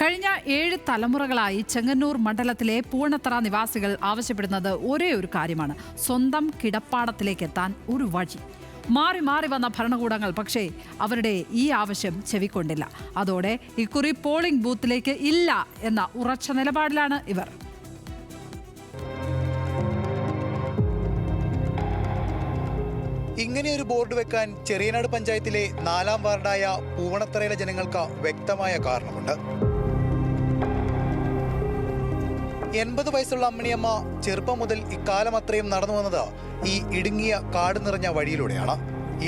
കഴിഞ്ഞ 7 തലമുറകളായി ചെങ്ങന്നൂർ മണ്ഡലത്തിലെ പൂവണത്തറ നിവാസികൾ ആവശ്യപ്പെടുന്നത് ഒരേ ഒരു കാര്യമാണ്: സ്വന്തം കിടപ്പാടത്തിലേക്ക് എത്താൻ ഒരു വഴി. മാറി മാറി വന്ന ഭരണകൂടങ്ങൾ പക്ഷേ അവരുടെ ഈ ആവശ്യം ചെവിക്കൊണ്ടില്ല. അതോടെ ഇക്കുറി പോളിംഗ് ബൂത്തിലേക്ക് ഇല്ല എന്ന ഉറച്ച നിലപാടിലാണ് ഇവർ. ഇങ്ങനെയൊരു ബോർഡ് വെക്കാൻ ചെറിയനാട് പഞ്ചായത്തിലെ 4ാം വാർഡായ പൂവണത്തറയിലെ ജനങ്ങൾക്ക് വ്യക്തമായ കാരണമുണ്ട്. 80 വയസ്സുള്ള അമ്മിണിയമ്മ ചെറുപ്പം മുതൽ ഇക്കാലം അത്രയും നടന്നു വന്നത് ഈ ഇടുങ്ങിയ കാട് നിറഞ്ഞ വഴിയിലൂടെയാണ്.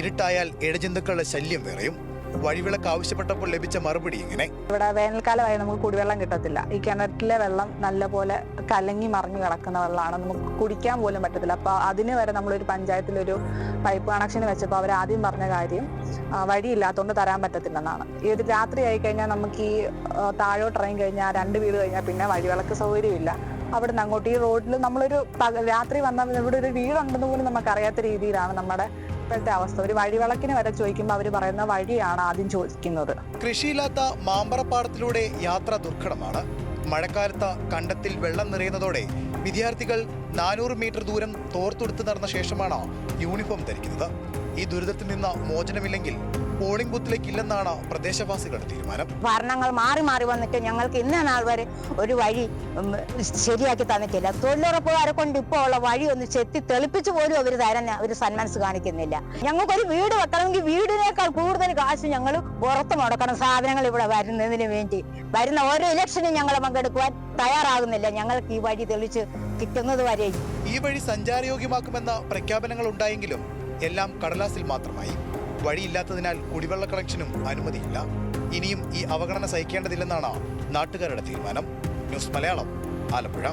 ഇരുട്ടായാൽ ഇഴജന്തുക്കളുടെ ശല്യം വേറെയും. വഴിവിളക്ക് ആവശ്യപ്പെട്ടപ്പോൾ ലഭിച്ച മറുപടി ഇങ്ങനെ: ഇവിടെ വേനൽക്കാലമായി നമുക്ക് കുടിവെള്ളം കിട്ടത്തില്ല. ഈ കിണറ്റിലെ വെള്ളം നല്ലപോലെ കലങ്ങി മറിഞ്ഞു കിടക്കുന്ന വെള്ളമാണ്, നമുക്ക് കുടിക്കാൻ പോലും പറ്റത്തില്ല. അപ്പോൾ അതിന് വരെ നമ്മളൊരു പഞ്ചായത്തിലൊരു പൈപ്പ് കണക്ഷൻ വെച്ചപ്പോൾ അവർ ആദ്യം പറഞ്ഞ കാര്യം വഴിയില്ലാത്തതുകൊണ്ട് തരാൻ പറ്റത്തില്ലെന്നാണ്. ഇത് രാത്രി ആയി കഴിഞ്ഞാൽ നമുക്ക് ഈ താഴോട്ട് ഇറങ്ങി കഴിഞ്ഞാൽ 2 വീട് കഴിഞ്ഞാൽ പിന്നെ വഴിവിളക്ക് സൗകര്യമില്ല. അവിടെ നിന്ന് അങ്ങോട്ട് ഈ റോഡിൽ നമ്മളൊരു രാത്രി വന്നാൽ ഇവിടെ ഒരു വീടുണ്ടെന്ന് പോലും നമുക്കറിയാത്ത രീതിയിലാണ് നമ്മുടെ ഇപ്പോഴത്തെ അവസ്ഥ. ഒരു വഴിവിളക്കിന് വരെ ചോദിക്കുമ്പോൾ അവർ പറയുന്ന വഴിയാണ് ആദ്യം ചോദിക്കുന്നത്. കൃഷിയില്ലാത്ത മാമ്പറപ്പാടത്തിലൂടെ യാത്ര ദുർഘടമാണ്. മഴക്കാലത്ത് കണ്ടത്തിൽ വെള്ളം നിറയുന്നതോടെ വിദ്യാർത്ഥികൾ 400 മീറ്റർ ദൂരം തോർത്തെടുത്ത് നടന്ന ശേഷമാണ് യൂണിഫോം ധരിക്കുന്നത്. ഈ ദുരിതത്തിൽ നിന്ന് മോചനമില്ലെങ്കിൽ പോളിംഗ് ബൂത്തിലേക്ക് ഇല്ലെന്നാണ് പ്രദേശവാസികളുടെ തീരുമാനം. ഭരണങ്ങൾ മാറി മാറി വന്നിട്ട് ഞങ്ങൾക്ക് ഇന്ന നാൾ വരെ ഒരു വഴി ശരിയാക്കി തന്നിട്ടില്ല. തൊഴിലുറപ്പുകാരെ കൊണ്ട് ഇപ്പോൾ ഉള്ള വഴി ഒന്ന് ചെത്തി തെളിപ്പിച്ച് പോലും അവർ തരാൻ ഒരു സന്മനസ് കാണിക്കുന്നില്ല. ഞങ്ങൾക്കൊരു വീട് വെക്കണമെങ്കിൽ വീടിനേക്കാൾ കൂടുതൽ കാശ് ഞങ്ങൾ പുറത്ത് മുടക്കണം സാധനങ്ങൾ ഇവിടെ വരുന്നതിന് വേണ്ടി. വരുന്ന ഓരോ ഇലക്ഷനും ഞങ്ങൾ പങ്കെടുക്കുവാൻ തയ്യാറാകുന്നില്ല. ഞങ്ങൾക്ക് ഈ വഴി തെളിച്ച് കിട്ടുന്നത് വരെ. ഈ വഴി സഞ്ചാരയോഗ്യമാക്കുമെന്ന പ്രഖ്യാപനങ്ങൾ ഉണ്ടായെങ്കിലും എല്ലാം കടലാസിൽ മാത്രമായി. വഴിയില്ലാത്തതിനാൽ കുടിവെള്ള കണക്ഷനും അനുമതിയില്ല. ഇനിയും ഈ അവഗണന സഹിക്കേണ്ടതില്ലെന്നാണ് നാട്ടുകാരുടെ തീരുമാനം. ന്യൂസ് മലയാളം, ആലപ്പുഴ.